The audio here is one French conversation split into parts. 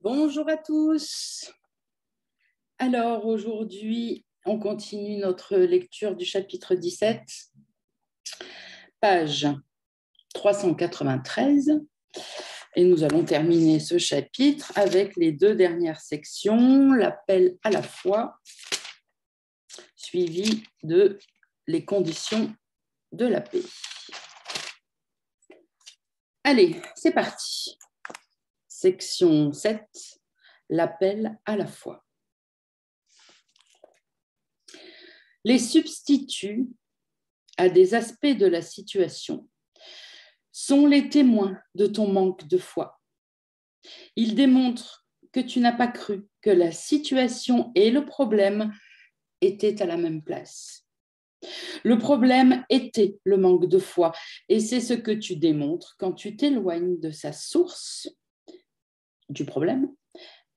Bonjour à tous. Alors aujourd'hui, on continue notre lecture du chapitre 17, page 393. Et nous allons terminer ce chapitre avec les deux dernières sections, l'appel à la foi, suivi de les conditions de la paix. Allez, c'est parti. Section 7, l'appel à la foi. Les substituts à des aspects de la situation sont les témoins de ton manque de foi. Ils démontrent que tu n'as pas cru que la situation et le problème étaient à la même place. Le problème était le manque de foi, et c'est ce que tu démontres quand tu t'éloignes de sa source du problème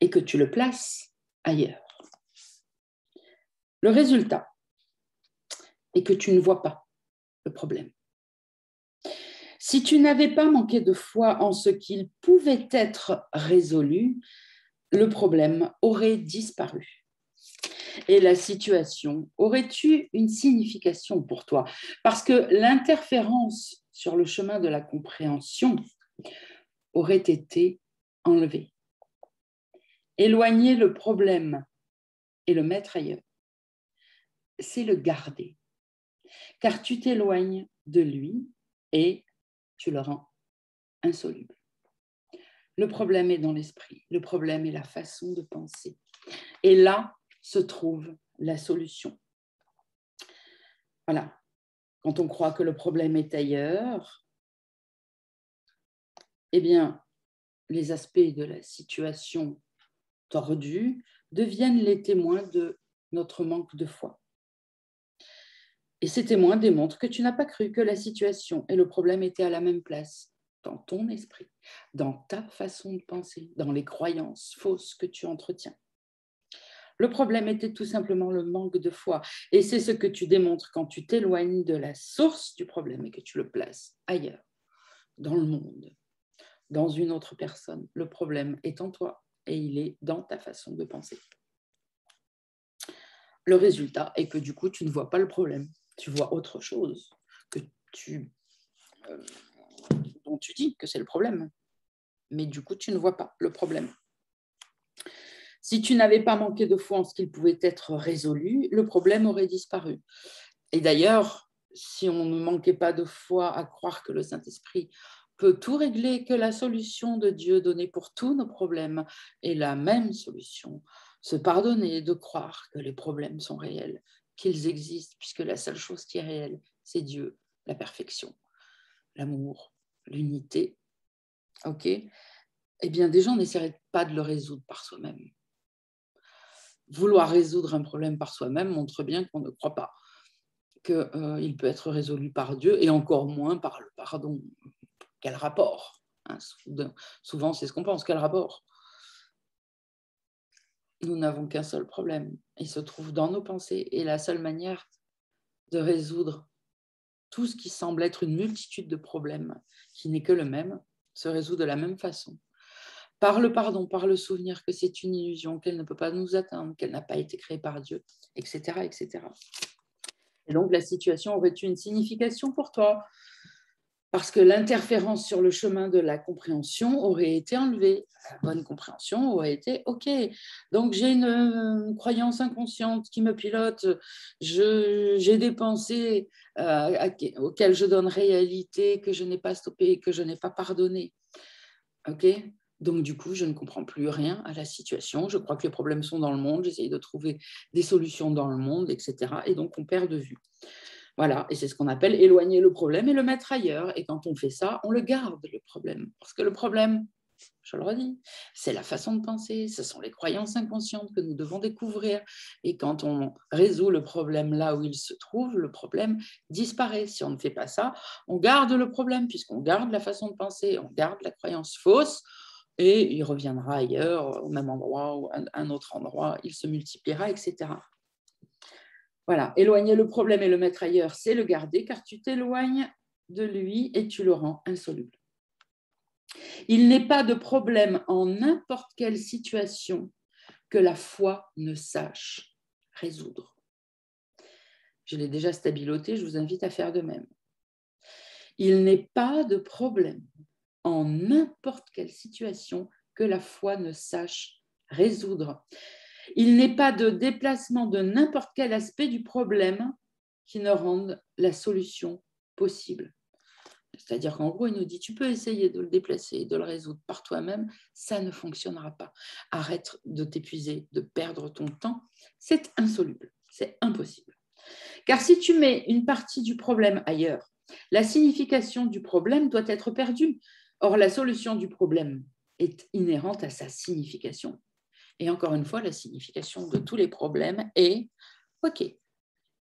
et que tu le places ailleurs. Le résultat est que tu ne vois pas le problème. Si tu n'avais pas manqué de foi en ce qu'il pouvait être résolu, le problème aurait disparu. Et la situation aurait eu une signification pour toi, parce que l'interférence sur le chemin de la compréhension aurait été enlevée. Éloigner le problème et le mettre ailleurs, c'est le garder, car tu t'éloignes de lui et tu le rends insoluble. Le problème est dans l'esprit, le problème est la façon de penser. Et là se trouve la solution. Voilà. Quand on croit que le problème est ailleurs, eh bien, les aspects de la situation tordue deviennent les témoins de notre manque de foi. Et ces témoins démontrent que tu n'as pas cru que la situation et le problème étaient à la même place dans ton esprit, dans ta façon de penser, dans les croyances fausses que tu entretiens. Le problème était tout simplement le manque de foi. Et c'est ce que tu démontres quand tu t'éloignes de la source du problème et que tu le places ailleurs, dans le monde, dans une autre personne. Le problème est en toi et il est dans ta façon de penser. Le résultat est que du coup, tu ne vois pas le problème. Tu vois autre chose que dont tu dis que c'est le problème. Mais du coup, tu ne vois pas le problème. Si tu n'avais pas manqué de foi en ce qu'il pouvait être résolu, le problème aurait disparu. Et d'ailleurs, si on ne manquait pas de foi à croire que le Saint-Esprit peut tout régler, que la solution de Dieu donnée pour tous nos problèmes est la même solution, se pardonner de croire que les problèmes sont réels, qu'ils existent, puisque la seule chose qui est réelle, c'est Dieu, la perfection, l'amour, l'unité. Ok ? Eh bien, déjà, on n'essaierait pas de le résoudre par soi-même. Vouloir résoudre un problème par soi-même montre bien qu'on ne croit pas qu'il peut être résolu par Dieu et encore moins par le pardon. Quel rapport, hein, souvent, c'est ce qu'on pense. Quel rapport? Nous n'avons qu'un seul problème. Il se trouve dans nos pensées et la seule manière de résoudre tout ce qui semble être une multitude de problèmes, qui n'est que le même, se résout de la même façon. Par le pardon, par le souvenir que c'est une illusion, qu'elle ne peut pas nous atteindre, qu'elle n'a pas été créée par Dieu, etc., etc. Et donc, la situation aurait eu une signification pour toi, parce que l'interférence sur le chemin de la compréhension aurait été enlevée. La bonne compréhension aurait été OK. Donc, j'ai une croyance inconsciente qui me pilote, j'ai des pensées auxquelles je donne réalité, que je n'ai pas stoppées, que je n'ai pas pardonnées. OK ? Donc, du coup, je ne comprends plus rien à la situation. Je crois que les problèmes sont dans le monde. J'essaye de trouver des solutions dans le monde, etc. Et donc, on perd de vue. Voilà, et c'est ce qu'on appelle éloigner le problème et le mettre ailleurs. Et quand on fait ça, on le garde, le problème. Parce que le problème, je le redis, c'est la façon de penser, ce sont les croyances inconscientes que nous devons découvrir. Et quand on résout le problème là où il se trouve, le problème disparaît. Si on ne fait pas ça, on garde le problème, puisqu'on garde la façon de penser, on garde la croyance fausse, et il reviendra ailleurs, au même endroit ou à un autre endroit, il se multipliera, etc. Voilà, éloigner le problème et le mettre ailleurs, c'est le garder, car tu t'éloignes de lui et tu le rends insoluble. Il n'est pas de problème en n'importe quelle situation que la foi ne sache résoudre. Je l'ai déjà stabiloté, je vous invite à faire de même. Il n'est pas de problème en n'importe quelle situation que la foi ne sache résoudre. Il n'est pas de déplacement de n'importe quel aspect du problème qui ne rende la solution possible. C'est-à-dire qu'en gros, il nous dit, tu peux essayer de le déplacer, de le résoudre par toi-même, ça ne fonctionnera pas. Arrête de t'épuiser, de perdre ton temps. C'est insoluble, c'est impossible. Car si tu mets une partie du problème ailleurs, la signification du problème doit être perdue. Or, la solution du problème est inhérente à sa signification. Et encore une fois, la signification de tous les problèmes est « Ok,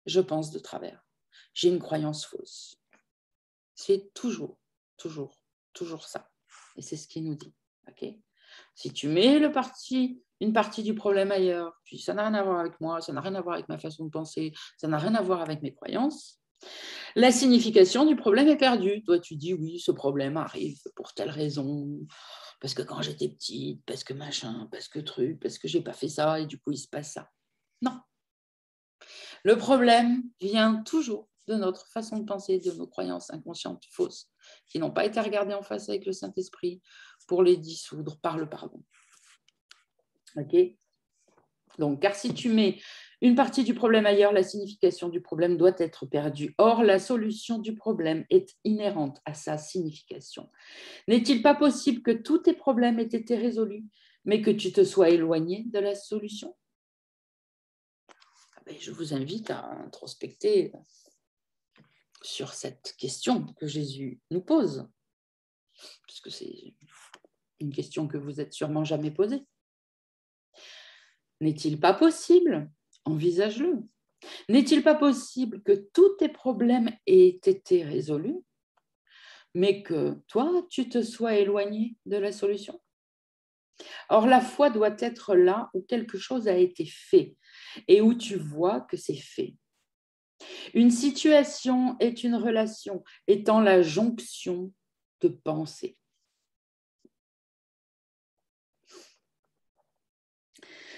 je pense de travers, j'ai une croyance fausse ». C'est toujours ça. Et c'est ce qu'il nous dit. Okay, si tu mets une partie du problème ailleurs, puis ça n'a rien à voir avec moi, ça n'a rien à voir avec ma façon de penser, ça n'a rien à voir avec mes croyances, la signification du problème est perdue. Toi, tu dis oui, ce problème arrive pour telle raison, parce que quand j'étais petite, parce que machin, parce que truc, parce que j'ai pas fait ça et du coup il se passe ça. Non. Le problème vient toujours de notre façon de penser, de nos croyances inconscientes fausses, qui n'ont pas été regardées en face avec le Saint-Esprit pour les dissoudre par le pardon. Ok ? Donc, car si tu mets une partie du problème ailleurs, la signification du problème doit être perdue. Or, la solution du problème est inhérente à sa signification. N'est-il pas possible que tous tes problèmes aient été résolus, mais que tu te sois éloigné de la solution ? Je vous invite à introspecter sur cette question que Jésus nous pose, puisque c'est une question que vous n'êtes sûrement jamais posée. N'est-il pas possible, envisage-le, n'est-il pas possible que tous tes problèmes aient été résolus, mais que toi, tu te sois éloigné de la solution ? Or, la foi doit être là où quelque chose a été fait et où tu vois que c'est fait. Une situation est une relation étant la jonction de pensées.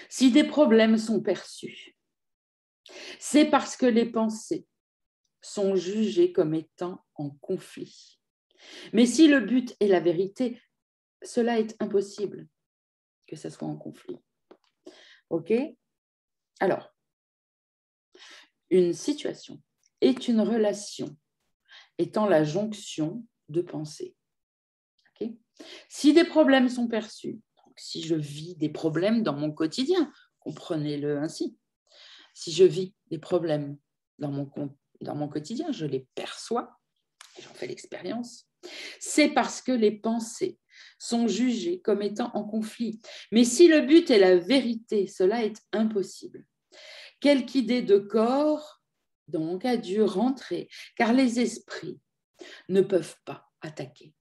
Si des problèmes sont perçus, c'est parce que les pensées sont jugées comme étant en conflit. Mais si le but est la vérité, cela est impossible que ça soit en conflit. OK ? Alors, une situation est une relation étant la jonction de pensées. Okay ? Si des problèmes sont perçus, donc si je vis des problèmes dans mon quotidien, comprenez-le ainsi. Si je vis des problèmes dans mon quotidien, je les perçois, j'en fais l'expérience, c'est parce que les pensées sont jugées comme étant en conflit. Mais si le but est la vérité, cela est impossible. Quelque idée de corps, donc, a dû rentrer, car les esprits ne peuvent pas attaquer.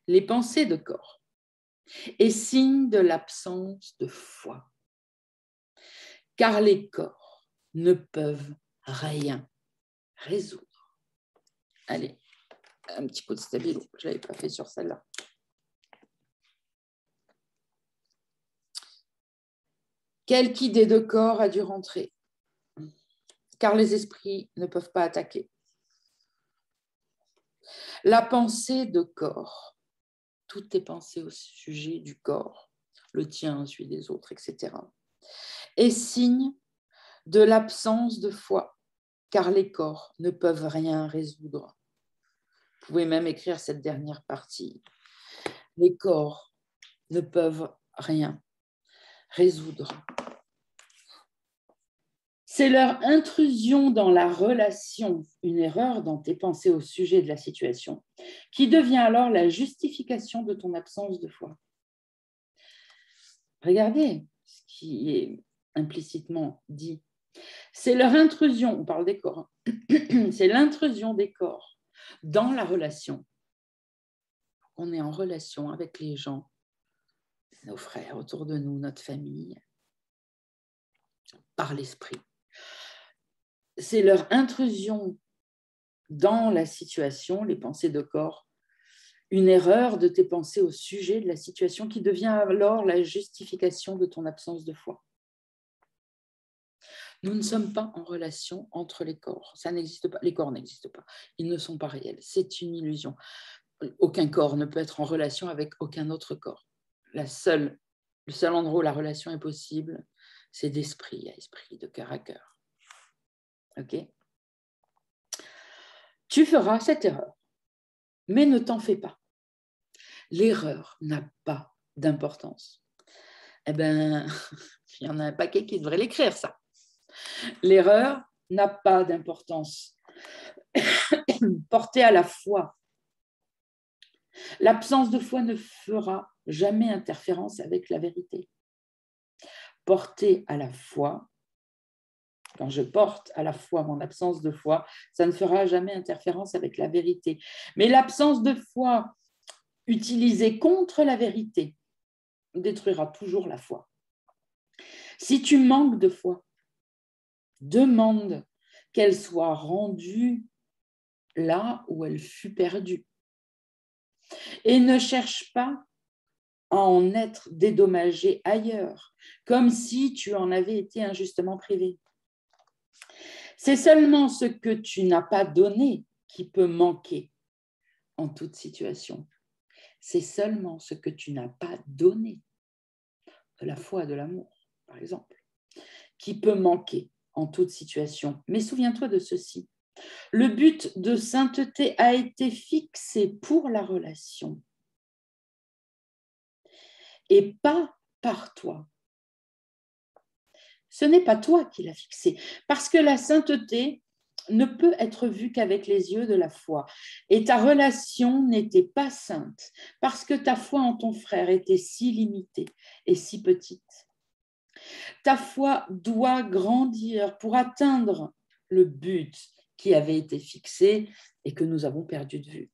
Les pensées de corps est signe de l'absence de foi, car les corps ne peuvent rien résoudre. Allez, un petit coup de stabilo, je ne l'avais pas fait sur celle-là. Quelque idée de corps a dû rentrer, car les esprits ne peuvent pas attaquer. La pensée de corps, toutes tes pensées au sujet du corps, le tien, celui des autres, etc., est signe de l'absence de foi, car les corps ne peuvent rien résoudre. Vous pouvez même écrire cette dernière partie. Les corps ne peuvent rien résoudre. C'est leur intrusion dans la relation, une erreur dans tes pensées au sujet de la situation, qui devient alors la justification de ton absence de foi. Regardez ce qui est implicitement dit. C'est leur intrusion, on parle des corps, c'est l'intrusion des corps dans la relation. On est en relation avec les gens, nos frères autour de nous, notre famille, par l'esprit. C'est leur intrusion dans la situation, les pensées de corps, une erreur de tes pensées au sujet de la situation qui devient alors la justification de ton absence de foi. Nous ne sommes pas en relation entre les corps. Ça n'existe pas. Les corps n'existent pas. Ils ne sont pas réels. C'est une illusion. Aucun corps ne peut être en relation avec aucun autre corps. Le seul endroit où la relation est possible, c'est d'esprit à esprit, de cœur à cœur. Ok ? Tu feras cette erreur, mais ne t'en fais pas. L'erreur n'a pas d'importance. Eh bien, il y en a un paquet qui devrait l'écrire, ça. L'erreur n'a pas d'importance. Portée à la foi. L'absence de foi ne fera jamais interférence avec la vérité. Portée à la foi, quand je porte à la foi mon absence de foi, ça ne fera jamais interférence avec la vérité. Mais l'absence de foi utilisée contre la vérité détruira toujours la foi. Si tu manques de foi, demande qu'elle soit rendue là où elle fut perdue. Et ne cherche pas à en être dédommagé ailleurs, comme si tu en avais été injustement privé. C'est seulement ce que tu n'as pas donné qui peut manquer en toute situation. C'est seulement ce que tu n'as pas donné, de la foi, de l'amour, par exemple, qui peut manquer en toute situation. Mais souviens-toi de ceci. Le but de sainteté a été fixé pour la relation et pas par toi. Ce n'est pas toi qui l'as fixé, parce que la sainteté ne peut être vue qu'avec les yeux de la foi. Et ta relation n'était pas sainte, parce que ta foi en ton frère était si limitée et si petite. Ta foi doit grandir pour atteindre le but qui avait été fixé et que nous avons perdu de vue.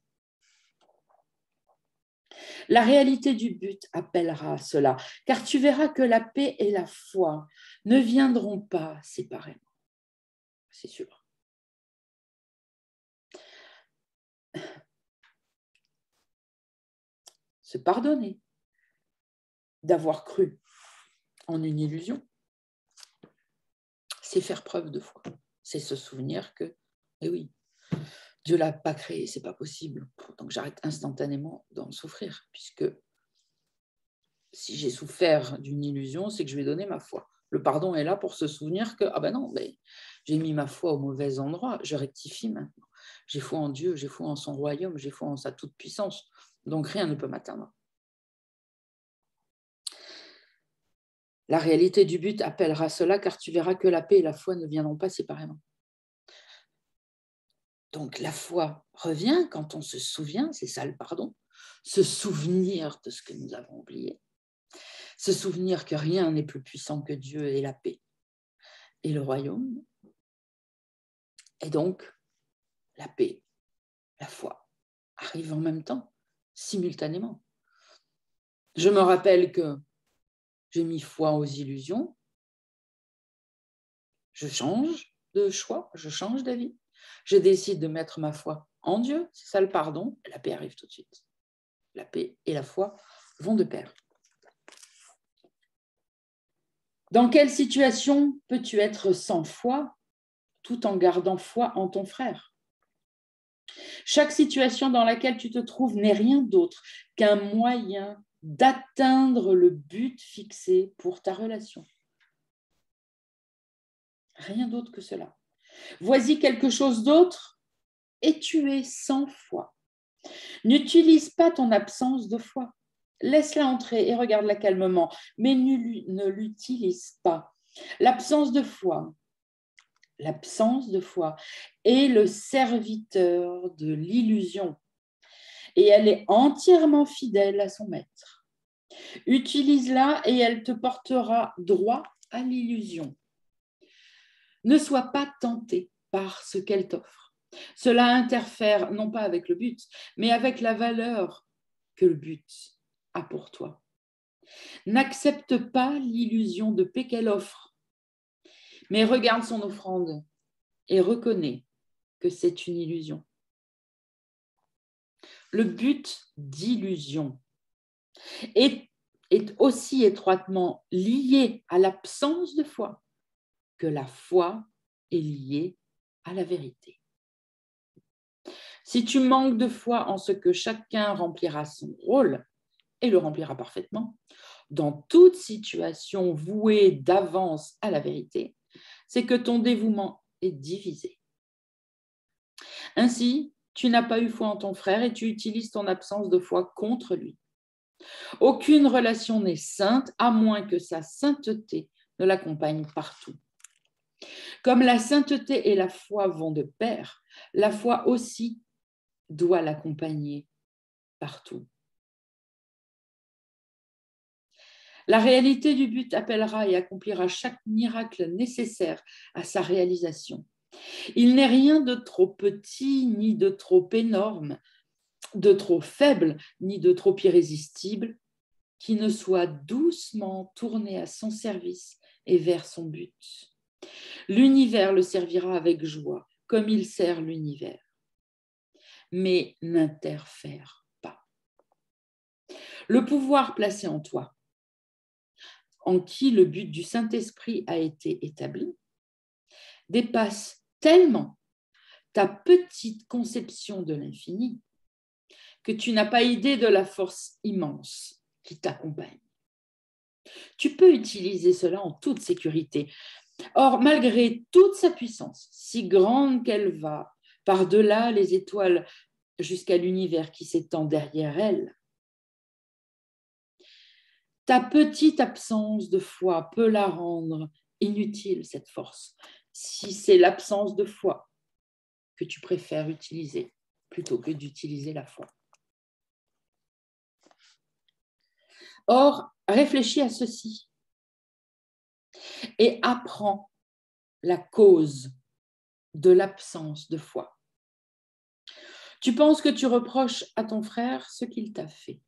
La réalité du but appellera à cela, car tu verras que la paix et la foi ne viendront pas séparément. C'est sûr. Se pardonner d'avoir cru en une illusion, c'est faire preuve de foi. C'est se souvenir que, eh oui, Dieu ne l'a pas créé, c'est pas possible. Donc j'arrête instantanément d'en souffrir, puisque si j'ai souffert d'une illusion, c'est que je vais donner ma foi. Le pardon est là pour se souvenir que, ah ben non, ben, j'ai mis ma foi au mauvais endroit, je rectifie maintenant. J'ai foi en Dieu, j'ai foi en son royaume, j'ai foi en sa toute-puissance. Donc rien ne peut m'atteindre. La réalité du but appellera cela, car tu verras que la paix et la foi ne viendront pas séparément. Donc la foi revient quand on se souvient, c'est ça le pardon, se souvenir de ce que nous avons oublié, se souvenir que rien n'est plus puissant que Dieu et la paix et le royaume. Et donc, la paix, la foi arrivent en même temps, simultanément. Je me rappelle que j'ai mis foi aux illusions, je change de choix, je change d'avis, je décide de mettre ma foi en Dieu, c'est ça le pardon, et la paix arrive tout de suite. La paix et la foi vont de pair. Dans quelle situation peux-tu être sans foi tout en gardant foi en ton frère ? Chaque situation dans laquelle tu te trouves n'est rien d'autre qu'un moyen d'atteindre le but fixé pour ta relation. Rien d'autre que cela. Voici quelque chose d'autre et tu es sans foi. N'utilise pas ton absence de foi. Laisse-la entrer et regarde-la calmement, mais ne l'utilise pas. L'absence de foi est le serviteur de l'illusion et elle est entièrement fidèle à son maître. Utilise-la et elle te portera droit à l'illusion. Ne sois pas tenté par ce qu'elle t'offre. Cela interfère non pas avec le but, mais avec la valeur que le but a pour toi. N'accepte pas l'illusion de paix qu'elle offre, mais regarde son offrande et reconnais que c'est une illusion. Le but d'illusion est aussi étroitement lié à l'absence de foi que la foi est liée à la vérité. Si tu manques de foi en ce que chacun remplira son rôle, et le remplira parfaitement, dans toute situation vouée d'avance à la vérité, c'est que ton dévouement est divisé. Ainsi, tu n'as pas eu foi en ton frère et tu utilises ton absence de foi contre lui. Aucune relation n'est sainte à moins que sa sainteté ne l'accompagne partout. Comme la sainteté et la foi vont de pair, la foi aussi doit l'accompagner partout. La réalité du but appellera et accomplira chaque miracle nécessaire à sa réalisation. Il n'est rien de trop petit ni de trop énorme, de trop faible ni de trop irrésistible, qui ne soit doucement tourné à son service et vers son but. L'univers le servira avec joie, comme il sert l'univers. Mais n'interfère pas. Le pouvoir placé en toi, en qui le but du Saint-Esprit a été établi, dépasse tellement ta petite conception de l'infini que tu n'as pas idée de la force immense qui t'accompagne. Tu peux utiliser cela en toute sécurité. Or, malgré toute sa puissance, si grande qu'elle va, par-delà les étoiles jusqu'à l'univers qui s'étend derrière elle, ta petite absence de foi peut la rendre inutile, cette force, si c'est l'absence de foi que tu préfères utiliser plutôt que d'utiliser la foi. Or, réfléchis à ceci et apprends la cause de l'absence de foi. Tu penses que tu reproches à ton frère ce qu'il t'a fait.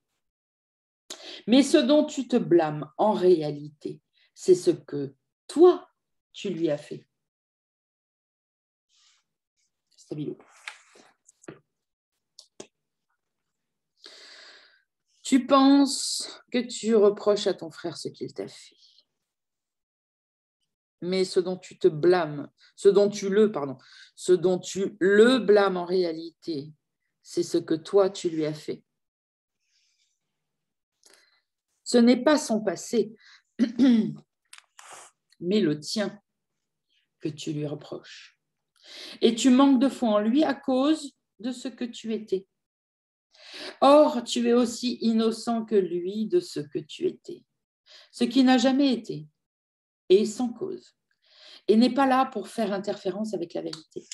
Mais ce dont tu te blâmes en réalité, c'est ce que toi, tu lui as fait. Stabilo. Tu penses que tu reproches à ton frère ce qu'il t'a fait. Mais ce dont tu le blâmes en réalité, c'est ce que toi, tu lui as fait. Ce n'est pas son passé, mais le tien que tu lui reproches. Et tu manques de foi en lui à cause de ce que tu étais. Or, tu es aussi innocent que lui de ce que tu étais, ce qui n'a jamais été, et sans cause, et n'est pas là pour faire interférence avec la vérité.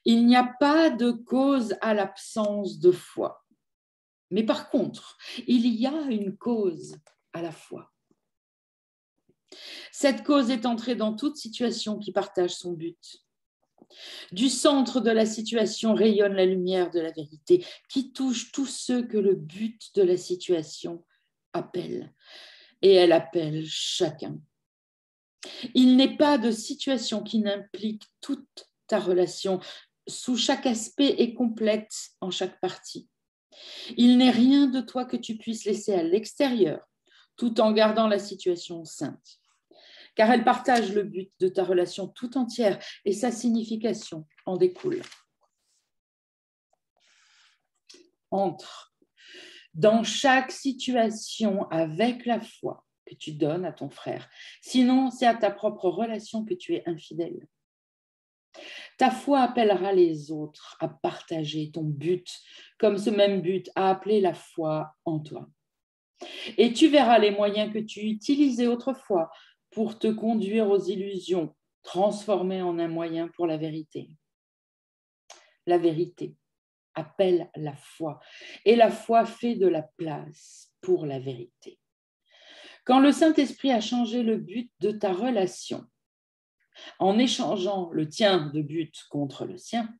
Il n'y a pas de cause à l'absence de foi. Mais par contre, il y a une cause à la foi. Cette cause est entrée dans toute situation qui partage son but. Du centre de la situation rayonne la lumière de la vérité qui touche tous ceux que le but de la situation appelle. Et elle appelle chacun. Il n'est pas de situation qui n'implique toute ta relation sous chaque aspect et complète en chaque partie. Il n'est rien de toi que tu puisses laisser à l'extérieur tout en gardant la situation sainte. Car elle partage le but de ta relation tout entière et sa signification en découle. Entre dans chaque situation avec la foi que tu donnes à ton frère. Sinon, c'est à ta propre relation que tu es infidèle. Ta foi appellera les autres à partager ton but, comme ce même but a appelé la foi en toi. Et tu verras les moyens que tu utilisais autrefois pour te conduire aux illusions, transformés en un moyen pour la vérité. La vérité appelle la foi, et la foi fait de la place pour la vérité. Quand le Saint-Esprit a changé le but de ta relation, en échangeant le tien de but contre le sien,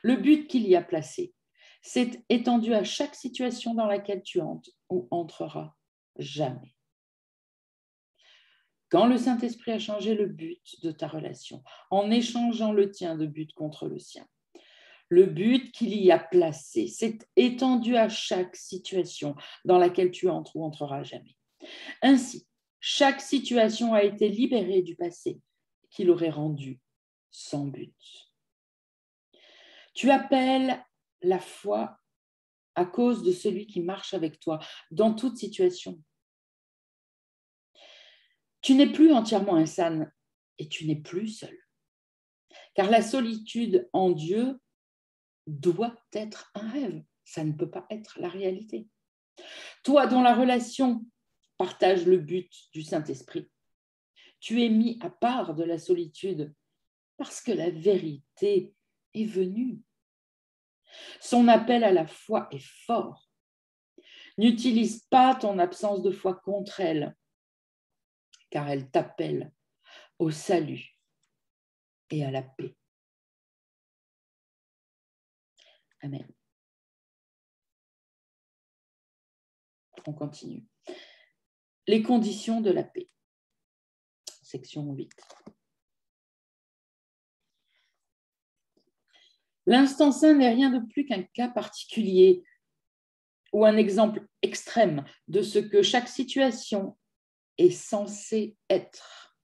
le but qu'il y a placé s'est étendu à chaque situation dans laquelle tu entres ou entreras jamais. Quand le Saint-Esprit a changé le but de ta relation, en échangeant le tien de but contre le sien, le but qu'il y a placé. C'est étendu à chaque situation dans laquelle tu entres ou entreras jamais. Ainsi, chaque situation a été libérée du passé qui l'aurait rendu sans but. Tu appelles la foi à cause de celui qui marche avec toi dans toute situation. Tu n'es plus entièrement insane et tu n'es plus seul. Car la solitude en Dieu doit être un rêve. Ça ne peut pas être la réalité. Toi, dont la relation partage le but du Saint-Esprit, tu es mis à part de la solitude parce que la vérité est venue. Son appel à la foi est fort. N'utilise pas ton absence de foi contre elle, car elle t'appelle au salut et à la paix. Amen. On continue. Les conditions de la paix. Section 8. L'instant saint n'est rien de plus qu'un cas particulier ou un exemple extrême de ce que chaque situation est censée être.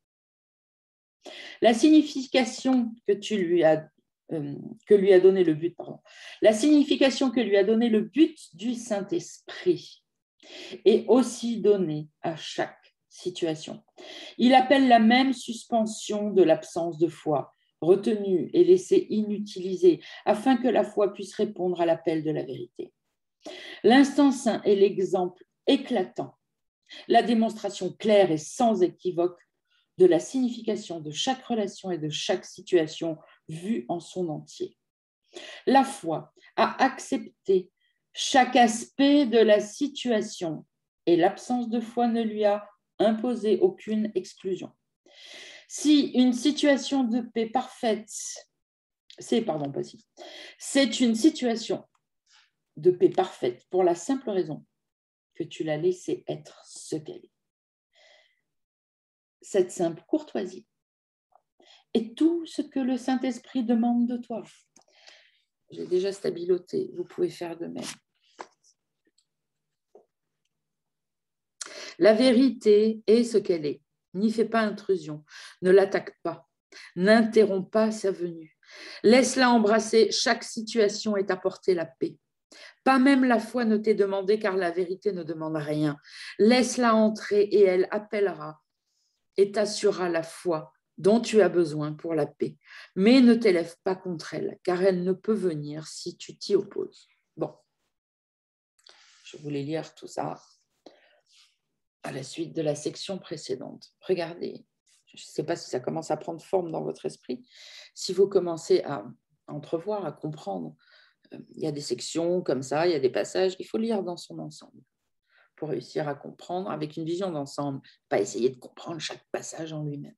La signification que lui a donné le but, la signification que lui a donné le but du Saint-Esprit est aussi donnée à chaque situation. Il appelle la même suspension de l'absence de foi, retenue et laissée inutilisée, afin que la foi puisse répondre à l'appel de la vérité. L'instant saint est l'exemple éclatant, la démonstration claire et sans équivoque de la signification de chaque relation et de chaque situation vue en son entier. La foi a accepté chaque aspect de la situation et l'absence de foi ne lui a imposé aucune exclusion. Si une situation de paix parfaite, c'est une situation de paix parfaite pour la simple raison que tu l'as laissée être ce qu'elle est. Cette simple courtoisie est tout ce que le Saint-Esprit demande de toi. J'ai déjà stabiloté, vous pouvez faire de même. La vérité est ce qu'elle est. N'y fais pas intrusion, ne l'attaque pas, n'interromps pas sa venue. Laisse-la embrasser chaque situation et t'apporter la paix. Pas même la foi ne t'est demandée, car la vérité ne demande rien. Laisse-la entrer et elle appellera et t'assurera la foi dont tu as besoin pour la paix. Mais ne t'élève pas contre elle, car elle ne peut venir si tu t'y opposes. Bon, je voulais lire tout ça à la suite de la section précédente. Regardez, je ne sais pas si ça commence à prendre forme dans votre esprit. Si vous commencez à entrevoir, à comprendre, il y a des sections comme ça, il y a des passages, il faut lire dans son ensemble pour réussir à comprendre avec une vision d'ensemble, pas essayer de comprendre chaque passage en lui-même.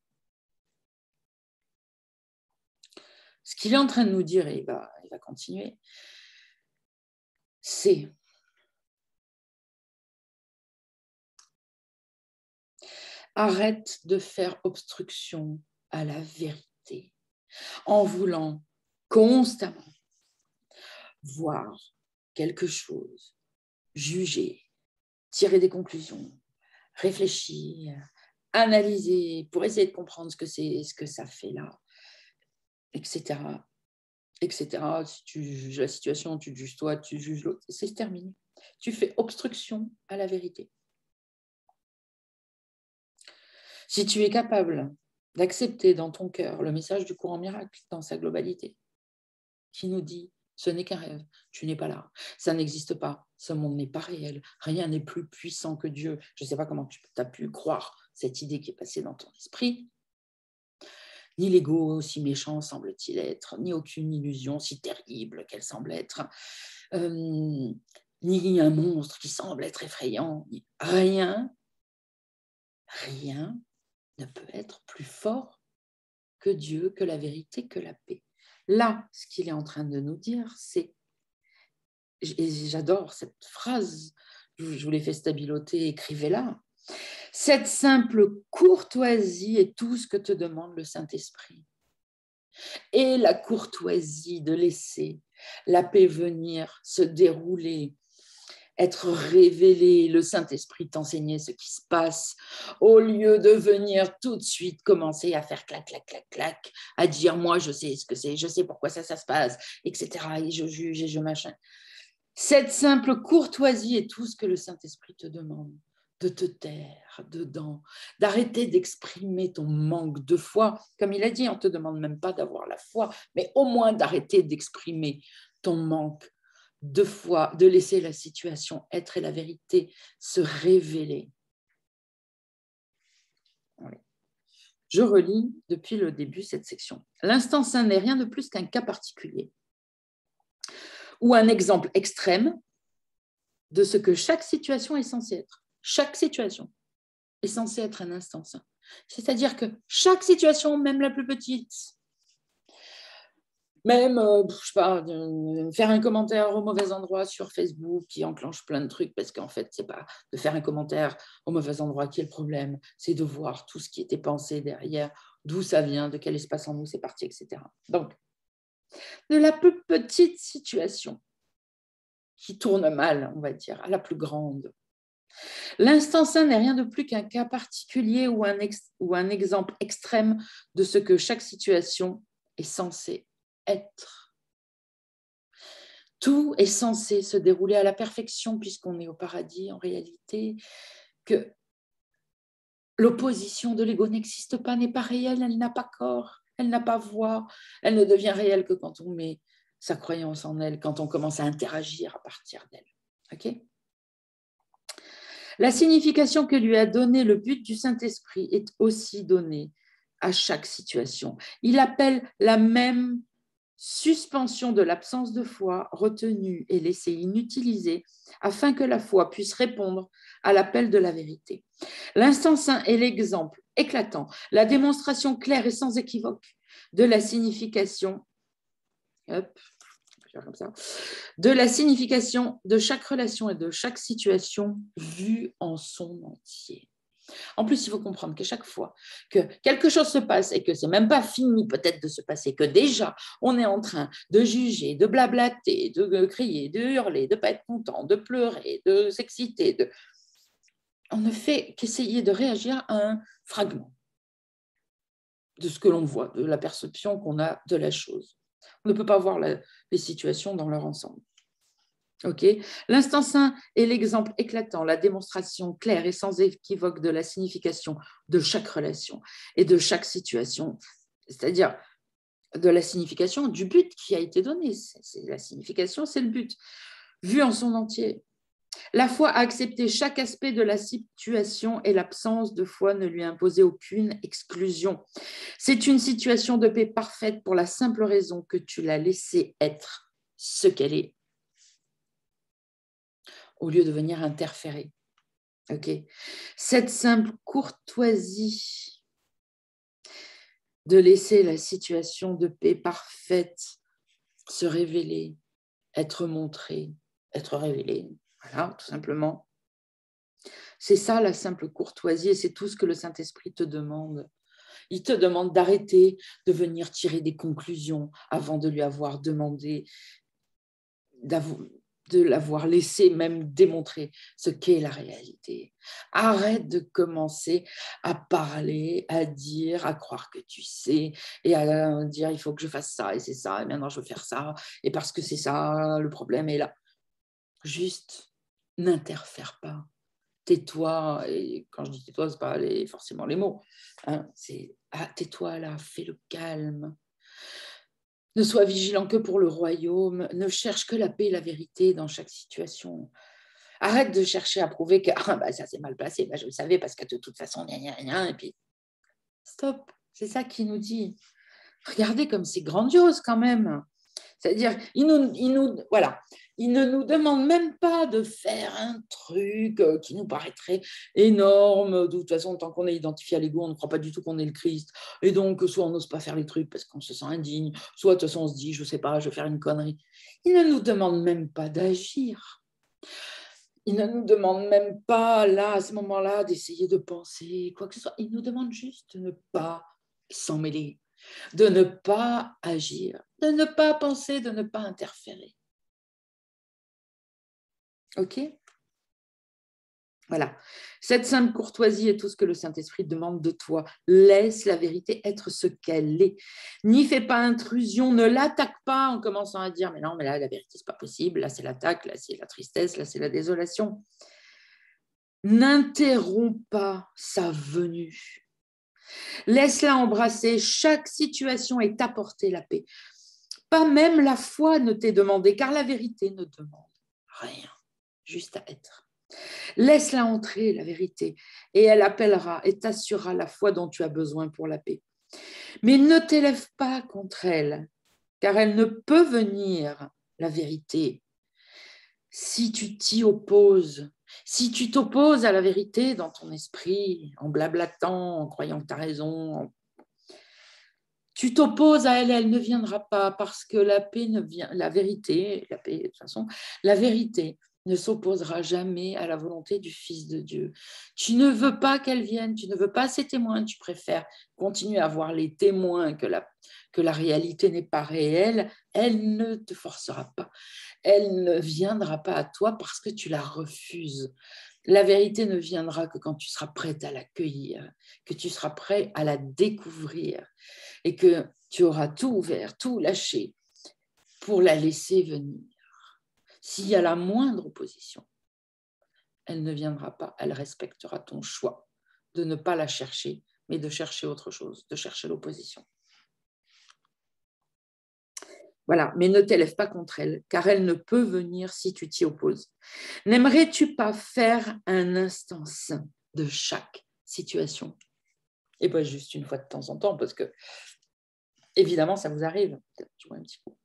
Ce qu'il est en train de nous dire, et il va continuer, c'est arrête de faire obstruction à la vérité en voulant constamment voir quelque chose, juger, tirer des conclusions, réfléchir, analyser pour essayer de comprendre ce que ça fait là, etc. etc. Si tu juges la situation, tu juges toi, tu juges l'autre, c'est terminé. Tu fais obstruction à la vérité. Si tu es capable d'accepter dans ton cœur le message du courant miracle dans sa globalité, qui nous dit ce n'est qu'un rêve, tu n'es pas là, ça n'existe pas, ce monde n'est pas réel, rien n'est plus puissant que Dieu. Je ne sais pas comment tu as pu croire cette idée qui est passée dans ton esprit. Ni l'ego aussi méchant semble-t-il être, ni aucune illusion si terrible qu'elle semble être, ni un monstre qui semble être effrayant, rien ne peut être plus fort que Dieu, que la vérité, que la paix. Là, ce qu'il est en train de nous dire, c'est, et j'adore cette phrase, je vous l'ai fait stabiloter, écrivez-la, cette simple courtoisie est tout ce que te demande le Saint-Esprit. Et la courtoisie de laisser la paix venir, se dérouler, être révélé, le Saint-Esprit t'enseigner ce qui se passe, au lieu de venir tout de suite commencer à faire clac, clac, clac, clac, à dire moi je sais ce que c'est, je sais pourquoi ça se passe, etc. Et je juge et je machin. Cette simple courtoisie est tout ce que le Saint-Esprit te demande, de te taire dedans, d'arrêter d'exprimer ton manque de foi. Comme il a dit, on ne te demande même pas d'avoir la foi, mais au moins d'arrêter d'exprimer ton manque de foi, de laisser la situation être et la vérité se révéler. Je relis depuis le début cette section. L'instant saint n'est rien de plus qu'un cas particulier ou un exemple extrême de ce que chaque situation est censée être. Chaque situation est censée être un instant saint. C'est-à-dire que chaque situation, même la plus petite, même, je sais pas, faire un commentaire au mauvais endroit sur Facebook qui enclenche plein de trucs, parce qu'en fait, c'est pas de faire un commentaire au mauvais endroit qui est le problème, c'est de voir tout ce qui était pensé derrière, d'où ça vient, de quel espace en nous c'est parti, etc. Donc, de la plus petite situation qui tourne mal, on va dire, à la plus grande. L'instant saint n'est rien de plus qu'un cas particulier ou un exemple extrême de ce que chaque situation est censée être. Tout est censé se dérouler à la perfection puisqu'on est au paradis en réalité, que l'opposition de l'ego n'existe pas, n'est pas réelle, elle n'a pas corps, elle n'a pas voix, elle ne devient réelle que quand on met sa croyance en elle, quand on commence à interagir à partir d'elle. Okay ? La signification que lui a donnée le but du Saint-Esprit est aussi donnée à chaque situation. Il appelle la même suspension de l'absence de foi retenue et laissée inutilisée afin que la foi puisse répondre à l'appel de la vérité. L'instant saint est l'exemple éclatant, la démonstration claire et sans équivoque de la signification comme ça, de la signification de chaque relation et de chaque situation vue en son entier. En plus, il faut comprendre qu'à chaque fois que quelque chose se passe et que c'est même pas fini peut-être de se passer, que déjà on est en train de juger, de blablater, de crier, de hurler, de pas être content, de pleurer, de s'exciter, on ne fait qu'essayer de réagir à un fragment de ce que l'on voit, de la perception qu'on a de la chose. On ne peut pas voir les situations dans leur ensemble. Okay. L'instant saint est l'exemple éclatant, la démonstration claire et sans équivoque de la signification de chaque relation et de chaque situation, c'est-à-dire de la signification du but qui a été donné. La signification, c'est le but, vu en son entier. La foi a accepté chaque aspect de la situation et l'absence de foi ne lui a imposé aucune exclusion. C'est une situation de paix parfaite pour la simple raison que tu l'as laissée être ce qu'elle est, au lieu de venir interférer. Okay. Cette simple courtoisie de laisser la situation de paix parfaite se révéler, être montrée, être révélée, voilà, tout simplement. C'est ça la simple courtoisie et c'est tout ce que le Saint-Esprit te demande. Il te demande d'arrêter de venir tirer des conclusions avant de lui avoir demandé, de l'avoir laissé même démontrer ce qu'est la réalité. Arrête de commencer à parler, à dire, à croire que tu sais et à dire il faut que je fasse ça et c'est ça et maintenant je veux faire ça et parce que c'est ça, le problème est là. Juste, n'interfère pas. Tais-toi, et quand je dis tais-toi, ce n'est pas forcément les mots. Hein, c'est tais-toi là, fais le calme. Ne sois vigilant que pour le royaume, ne cherche que la paix et la vérité dans chaque situation. Arrête de chercher à prouver que ça s'est mal passé, je le savais parce que de toute façon, rien, et puis stop, c'est ça qu'il nous dit. Regardez comme c'est grandiose quand même. C'est-à-dire, il ne nous demande même pas de faire un truc qui nous paraîtrait énorme. De toute façon, tant qu'on est identifié à l'ego, on ne croit pas du tout qu'on est le Christ. Et donc, soit on n'ose pas faire les trucs parce qu'on se sent indigne, soit de toute façon, on se dit, je ne sais pas, je vais faire une connerie. Il ne nous demande même pas d'agir. Il ne nous demande même pas, là, à ce moment-là, d'essayer de penser quoi que ce soit. Il nous demande juste de ne pas s'en mêler, de ne pas agir, de ne pas penser, de ne pas interférer. Ok ? Voilà. Cette simple courtoisie est tout ce que le Saint-Esprit demande de toi. Laisse la vérité être ce qu'elle est. N'y fais pas intrusion, ne l'attaque pas en commençant à dire « mais non, mais là, la vérité, c'est pas possible. Là, c'est l'attaque, là, c'est la tristesse, là, c'est la désolation. » N'interromps pas sa venue. Laisse-la embrasser. Chaque situation est apportée la paix. Pas même la foi ne t'est demandée, car la vérité ne demande rien, juste à être. Laisse-la entrer, la vérité, et elle appellera et t'assurera la foi dont tu as besoin pour la paix. Mais ne t'élève pas contre elle, car elle ne peut venir, la vérité, si tu t'y opposes. Si tu t'opposes à la vérité dans ton esprit, en blablatant, en croyant que tu as raison, tu t'opposes à elle, elle ne viendra pas parce que la paix ne vient, la vérité, la paix de toute façon, la vérité ne s'opposera jamais à la volonté du Fils de Dieu. Tu ne veux pas qu'elle vienne, tu ne veux pas ces témoins, tu préfères continuer à voir les témoins que la réalité n'est pas réelle, elle ne te forcera pas. Elle ne viendra pas à toi parce que tu la refuses. La vérité ne viendra que quand tu seras prête à l'accueillir, que tu seras prêt à la découvrir et que tu auras tout ouvert, tout lâché pour la laisser venir. S'il y a la moindre opposition, elle ne viendra pas, elle respectera ton choix de ne pas la chercher, mais de chercher autre chose, de chercher l'opposition. Voilà, mais ne t'élève pas contre elle, car elle ne peut venir si tu t'y opposes. N'aimerais-tu pas faire un instant saint de chaque situation? Et pas juste une fois de temps en temps, parce que évidemment, ça vous arrive, peut-être tu vois un petit coup.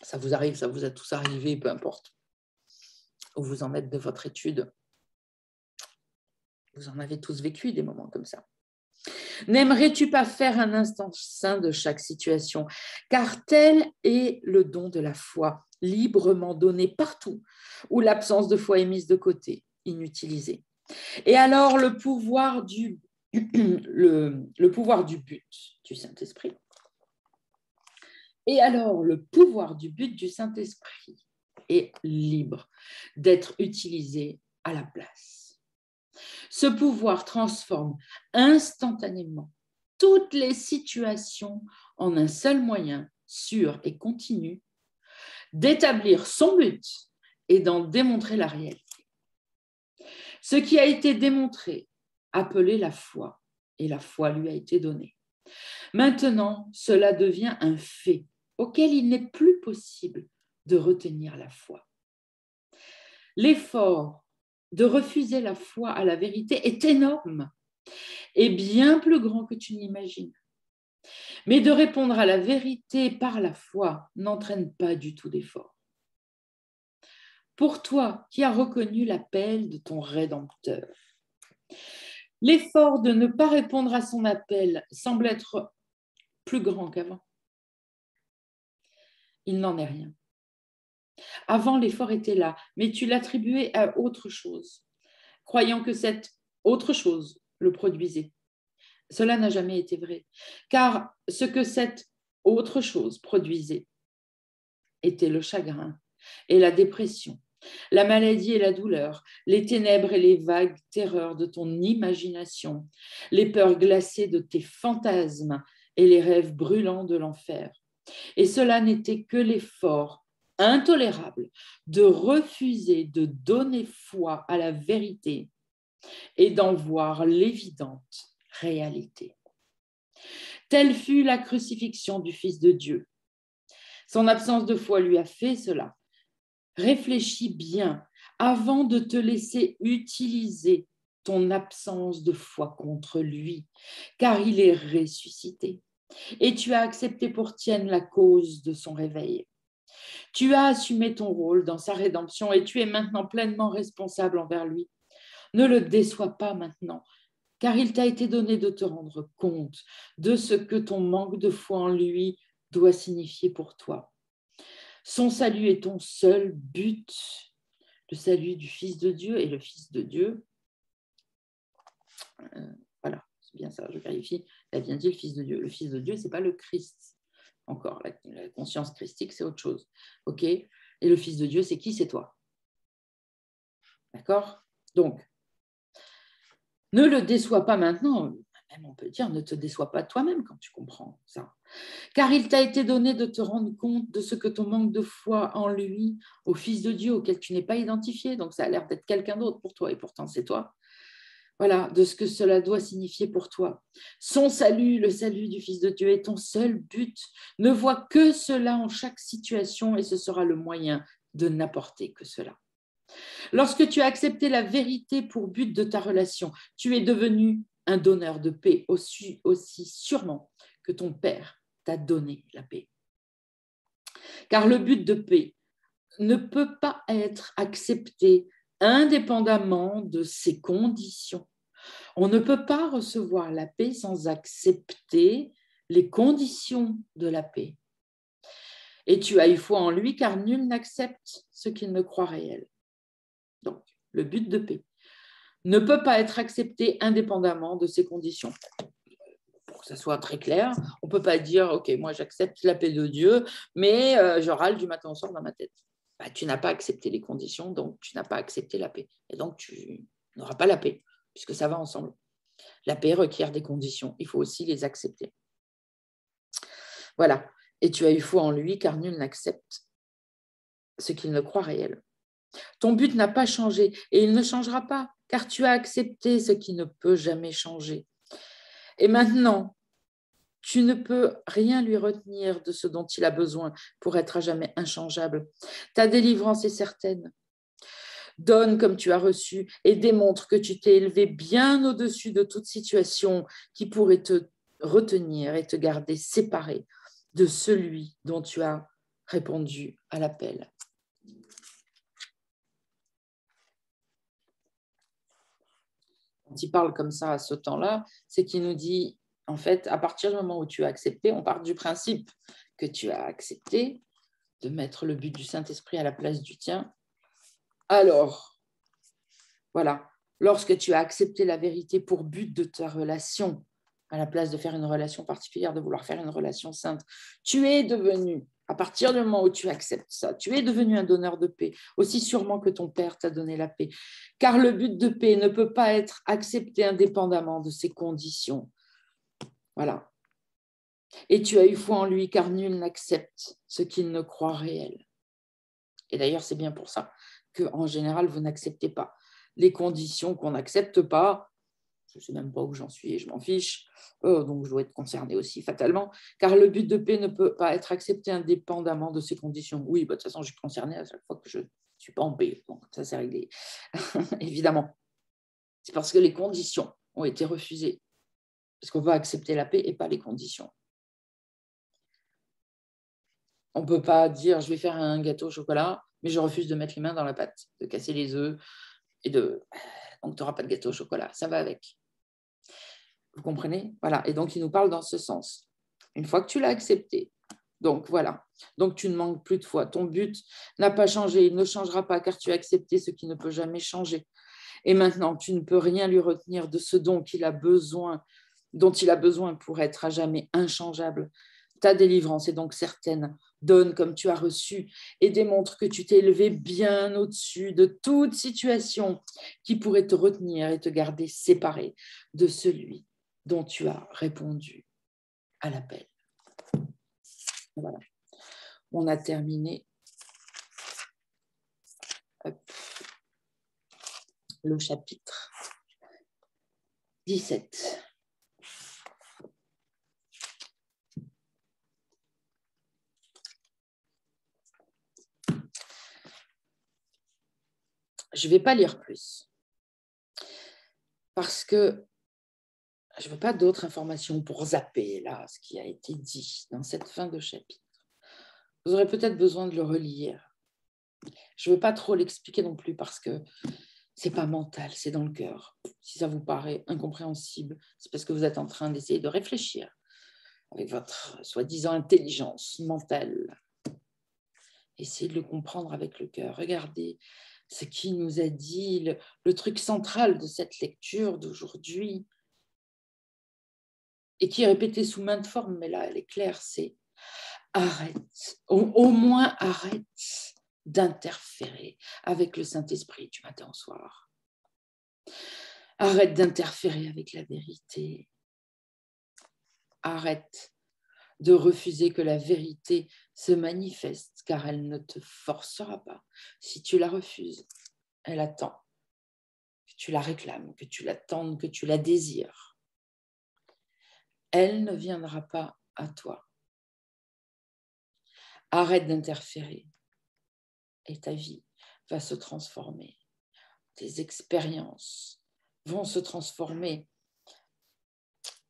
Ça vous arrive, ça vous a tous arrivé, peu importe où vous en êtes de votre étude. Vous en avez tous vécu des moments comme ça. N'aimerais-tu pas faire un instant saint de chaque situation? Car tel est le don de la foi, librement donné partout où l'absence de foi est mise de côté, inutilisée. Et alors le pouvoir du but du Saint-Esprit. Et alors le pouvoir du but du Saint-Esprit est libre d'être utilisé à la place. Ce pouvoir transforme instantanément toutes les situations en un seul moyen sûr et continu d'établir son but et d'en démontrer la réalité. Ce qui a été démontré, appelé la foi, et la foi lui a été donnée. Maintenant, cela devient un fait auquel il n'est plus possible de retenir la foi. L'effort de refuser la foi à la vérité est énorme et bien plus grand que tu n'imagines. Mais de répondre à la vérité par la foi n'entraîne pas du tout d'effort. Pour toi qui as reconnu l'appel de ton Rédempteur, l'effort de ne pas répondre à son appel semble être plus grand qu'avant. Il n'en est rien. Avant, l'effort était là, mais tu l'attribuais à autre chose, croyant que cette autre chose le produisait. Cela n'a jamais été vrai, car ce que cette autre chose produisait était le chagrin et la dépression, la maladie et la douleur, les ténèbres et les vagues terreurs de ton imagination, les peurs glacées de tes fantasmes et les rêves brûlants de l'enfer. Et cela n'était que l'effort intolérable de refuser de donner foi à la vérité et d'en voir l'évidente réalité. Telle fut la crucifixion du Fils de Dieu. Son absence de foi lui a fait cela. Réfléchis bien avant de te laisser utiliser ton absence de foi contre lui, car il est ressuscité. Et tu as accepté pour tienne la cause de son réveil. Tu as assumé ton rôle dans sa rédemption et tu es maintenant pleinement responsable envers lui. Ne le déçois pas maintenant, car il t'a été donné de te rendre compte de ce que ton manque de foi en lui doit signifier pour toi. Son salut est ton seul but, le salut du Fils de Dieu et le Fils de Dieu. Voilà, c'est bien ça, je vérifie. Il a bien dit le Fils de Dieu. Le Fils de Dieu, ce n'est pas le Christ. Encore, la conscience christique, c'est autre chose. OK? Et le Fils de Dieu, c'est qui? C'est toi. D'accord? Donc, ne le déçois pas maintenant. Même on peut dire, ne te déçois pas toi-même quand tu comprends ça. Car il t'a été donné de te rendre compte de ce que ton manque de foi en lui, au Fils de Dieu, auquel tu n'es pas identifié, donc ça a l'air d'être quelqu'un d'autre pour toi, et pourtant c'est toi. Voilà, de ce que cela doit signifier pour toi. Son salut, le salut du Fils de Dieu, est ton seul but. Ne vois que cela en chaque situation, et ce sera le moyen de n'apporter que cela. Lorsque tu as accepté la vérité pour but de ta relation, tu es devenu un donneur de paix aussi sûrement que ton Père t'a donné la paix. Car le but de paix ne peut pas être accepté indépendamment de ses conditions. On ne peut pas recevoir la paix sans accepter les conditions de la paix. Et tu as eu foi en lui, car nul n'accepte ce qu'il ne croit réel. Donc, le but de paix ne peut pas être accepté indépendamment de ses conditions. Pour que ça soit très clair, on ne peut pas dire « Ok, moi j'accepte la paix de Dieu, mais je râle du matin au soir dans ma tête. » Tu n'as pas accepté les conditions, donc tu n'as pas accepté la paix. Et donc tu n'auras pas la paix, puisque ça va ensemble. La paix requiert des conditions, il faut aussi les accepter. Voilà. Et tu as eu foi en lui, car nul n'accepte ce qu'il ne croit réel. Ton but n'a pas changé et il ne changera pas, car tu as accepté ce qui ne peut jamais changer. Et maintenant, tu ne peux rien lui retenir de ce dont il a besoin pour être à jamais inchangeable. Ta délivrance est certaine. Donne comme tu as reçu et démontre que tu t'es élevé bien au-dessus de toute situation qui pourrait te retenir et te garder séparé de celui dont tu as répondu à l'appel. Quand il parle comme ça à ce temps-là, c'est qu'il nous dit, en fait, à partir du moment où tu as accepté, on part du principe que tu as accepté de mettre le but du Saint-Esprit à la place du tien. Alors, voilà, lorsque tu as accepté la vérité pour but de ta relation, à la place de faire une relation particulière, de vouloir faire une relation sainte, tu es devenu, à partir du moment où tu acceptes ça, tu es devenu un donneur de paix, aussi sûrement que ton Père t'a donné la paix. Car le but de paix ne peut pas être accepté indépendamment de ses conditions. Voilà. Et tu as eu foi en lui, car nul n'accepte ce qu'il ne croit réel. Et d'ailleurs, c'est bien pour ça qu'en général, vous n'acceptez pas. Les conditions qu'on n'accepte pas, je ne sais même pas où j'en suis et je m'en fiche, donc je dois être concernée aussi fatalement, car le but de paix ne peut pas être accepté indépendamment de ces conditions. Oui, de toute façon, je suis concernée à chaque fois que je ne suis pas en paix, donc ça c'est réglé, évidemment. C'est parce que les conditions ont été refusées, parce qu'on va accepter la paix et pas les conditions. On ne peut pas dire, je vais faire un gâteau au chocolat, mais je refuse de mettre les mains dans la pâte, de casser les œufs, et donc tu n'auras pas de gâteau au chocolat, ça va avec. Vous comprenez? Voilà. Et donc, il nous parle dans ce sens. Une fois que tu l'as accepté, donc voilà. Donc, tu ne manques plus de foi. Ton but n'a pas changé. Il ne changera pas car tu as accepté ce qui ne peut jamais changer. Et maintenant, tu ne peux rien lui retenir de ce dont il a besoin pour être à jamais inchangeable. Ta délivrance est donc certaine. Donne comme tu as reçu et démontre que tu t'es élevé bien au-dessus de toute situation qui pourrait te retenir et te garder séparé de celui dont tu as répondu à l'appel. Voilà. On a terminé le chapitre 17. Je ne vais pas lire plus parce que je ne veux pas d'autres informations pour zapper là, ce qui a été dit dans cette fin de chapitre. Vous aurez peut-être besoin de le relire. Je ne veux pas trop l'expliquer non plus parce que ce n'est pas mental, c'est dans le cœur. Si ça vous paraît incompréhensible, c'est parce que vous êtes en train d'essayer de réfléchir avec votre soi-disant intelligence mentale. Essayez de le comprendre avec le cœur. Regardez ce qu'il nous a dit, le truc central de cette lecture d'aujourd'hui. et qui est répétée sous maintes formes, mais là, elle est claire, c'est arrête, au moins arrête d'interférer avec le Saint-Esprit du matin au soir. Arrête d'interférer avec la vérité. Arrête de refuser que la vérité se manifeste, car elle ne te forcera pas. Si tu la refuses, elle attend que tu la réclames, que tu l'attendes, que tu la désires. Elle ne viendra pas à toi. Arrête d'interférer et ta vie va se transformer. Tes expériences vont se transformer.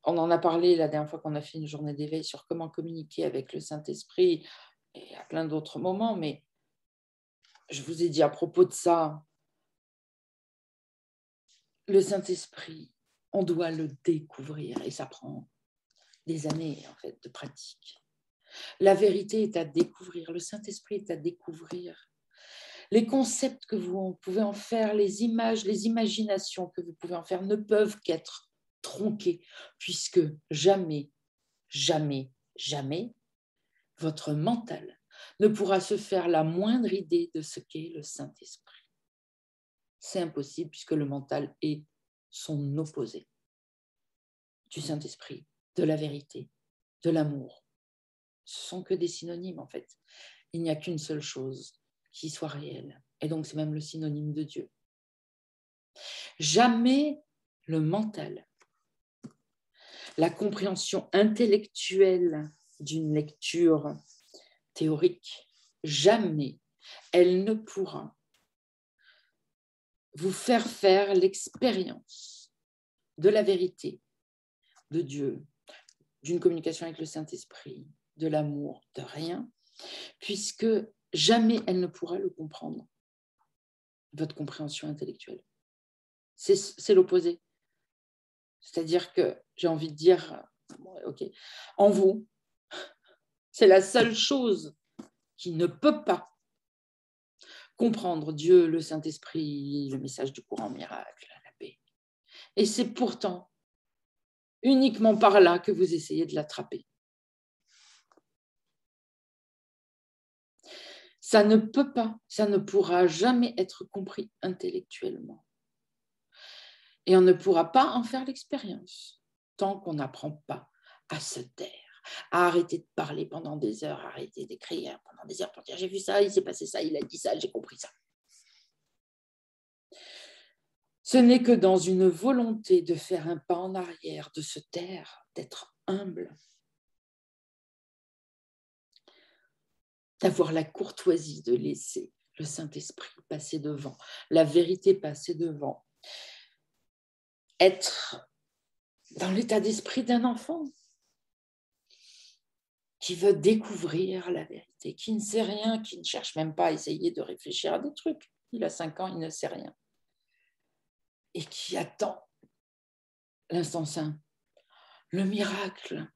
On en a parlé la dernière fois qu'on a fait une journée d'éveil sur comment communiquer avec le Saint-Esprit et à plein d'autres moments, mais je vous ai dit à propos de ça, le Saint-Esprit, on doit le découvrir et ça prend des années en fait de pratique. La vérité est à découvrir, le Saint-Esprit est à découvrir. Les concepts que vous pouvez en faire, les images, les imaginations que vous pouvez en faire ne peuvent qu'être tronquées, puisque jamais, jamais, jamais, votre mental ne pourra se faire la moindre idée de ce qu'est le Saint-Esprit. C'est impossible puisque le mental est son opposé du Saint-Esprit, de la vérité, de l'amour. Ce sont que des synonymes en fait. Il n'y a qu'une seule chose qui soit réelle. Et donc c'est même le synonyme de Dieu. Jamais le mental, la compréhension intellectuelle d'une lecture théorique, jamais elle ne pourra vous faire l'expérience de la vérité, de Dieu, d'une communication avec le Saint-Esprit, de l'amour, de rien, puisque jamais elle ne pourra le comprendre, votre compréhension intellectuelle. C'est l'opposé. C'est-à-dire que j'ai envie de dire, ok, en vous, c'est la seule chose qui ne peut pas comprendre Dieu, le Saint-Esprit, le message du courant miracle, la paix. Et c'est pourtant uniquement par là que vous essayez de l'attraper. Ça ne peut pas, ça ne pourra jamais être compris intellectuellement. Et on ne pourra pas en faire l'expérience tant qu'on n'apprend pas à se taire, à arrêter de parler pendant des heures, à arrêter d'écrire pendant des heures pour dire j'ai vu ça, il s'est passé ça, il a dit ça, j'ai compris ça. Ce n'est que dans une volonté de faire un pas en arrière, de se taire, d'être humble, d'avoir la courtoisie de laisser le Saint-Esprit passer devant, la vérité passer devant, être dans l'état d'esprit d'un enfant qui veut découvrir la vérité, qui ne sait rien, qui ne cherche même pas à essayer de réfléchir à des trucs. Il a 5 ans, il ne sait rien. Et qui attend l'instant saint, le miracle,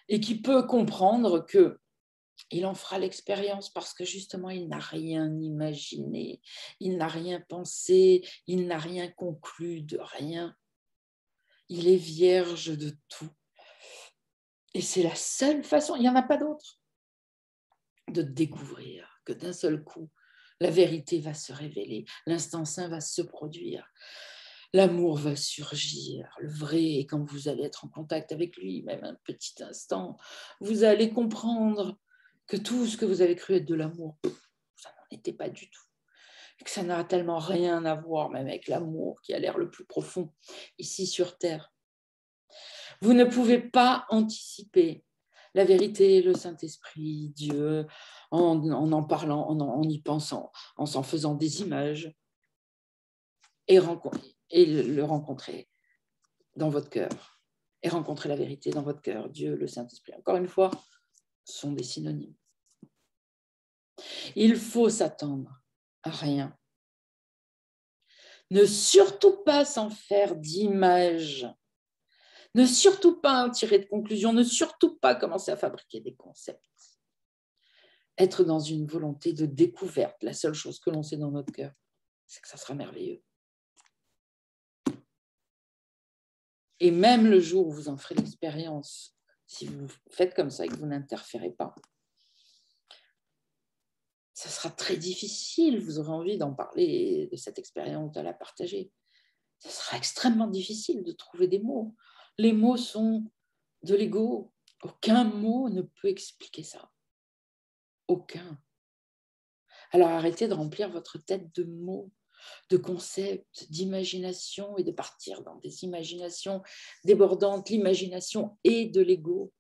et qui peut comprendre qu'il en fera l'expérience parce que justement, il n'a rien imaginé, il n'a rien pensé, il n'a rien conclu de rien. Il est vierge de tout. Et c'est la seule façon, il n'y en a pas d'autre, de découvrir que d'un seul coup, la vérité va se révéler, l'instant saint va se produire, l'amour va surgir, le vrai, et quand vous allez être en contact avec lui, même un petit instant, vous allez comprendre que tout ce que vous avez cru être de l'amour, ça n'en était pas du tout. Et que ça n'a tellement rien à voir même avec l'amour qui a l'air le plus profond ici sur Terre. Vous ne pouvez pas anticiper la vérité, le Saint-Esprit, Dieu, en parlant, en y pensant, en s'en faisant des images et le rencontrer dans votre cœur et rencontrer la vérité dans votre cœur, Dieu, le Saint-Esprit. Encore une fois, ce sont des synonymes. Il faut s'attendre à rien. Ne surtout pas s'en faire d'image. Ne surtout pas en tirer de conclusion. Ne surtout pas commencer à fabriquer des concepts. Être dans une volonté de découverte. La seule chose que l'on sait dans notre cœur, c'est que ça sera merveilleux. Et même le jour où vous en ferez l'expérience, si vous faites comme ça et que vous n'interférez pas, ça sera très difficile. Vous aurez envie d'en parler, de cette expérience, de la partager. Ça sera extrêmement difficile de trouver des mots. Les mots sont de l'ego. Aucun mot ne peut expliquer ça. Aucun. Alors arrêtez de remplir votre tête de mots, de concepts, d'imagination et de partir dans des imaginations débordantes. L'imagination est de l'ego.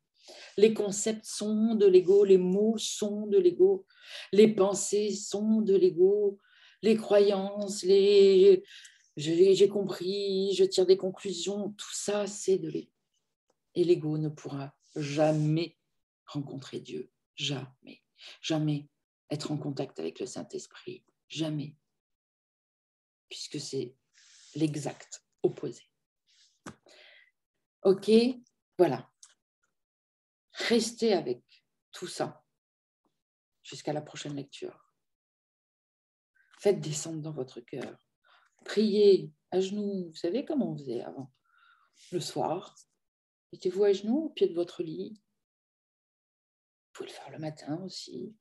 Les concepts sont de l'ego, les mots sont de l'ego, les pensées sont de l'ego, les croyances, j'ai compris, je tire des conclusions, tout ça c'est de l'ego. Et l'ego ne pourra jamais rencontrer Dieu, jamais, jamais être en contact avec le Saint-Esprit, jamais, puisque c'est l'exact opposé. Ok, voilà. Restez avec tout ça jusqu'à la prochaine lecture. Faites descendre dans votre cœur. Priez à genoux. Vous savez comment on faisait avant? Le soir, mettez-vous à genoux au pied de votre lit. Vous pouvez le faire le matin aussi.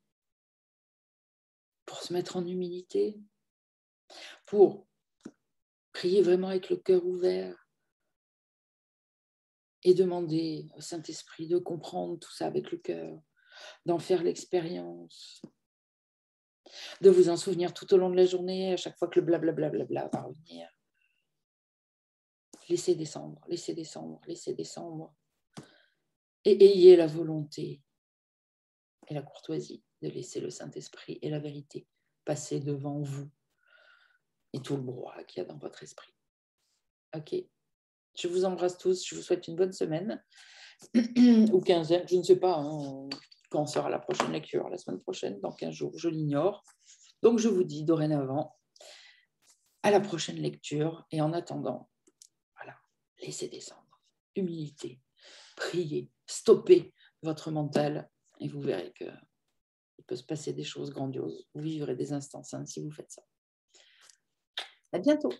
Pour se mettre en humilité. Pour prier vraiment avec le cœur ouvert. Et demander au Saint-Esprit de comprendre tout ça avec le cœur. D'en faire l'expérience. De vous en souvenir tout au long de la journée, à chaque fois que le blablabla va revenir. Laissez descendre, laissez descendre, laissez descendre. Et ayez la volonté et la courtoisie de laisser le Saint-Esprit et la vérité passer devant vous et tout le brouhaha qu'il y a dans votre esprit. Ok. Je vous embrasse tous, je vous souhaite une bonne semaine ou quinzaine, je ne sais pas quand sera la prochaine lecture, la semaine prochaine, dans 15 jours, je l'ignore. Donc je vous dis dorénavant à la prochaine lecture et en attendant, voilà, laissez descendre, humilité, priez, stoppez votre mental et vous verrez qu'il peut se passer des choses grandioses. Vous vivrez des instants saints si vous faites ça. À bientôt.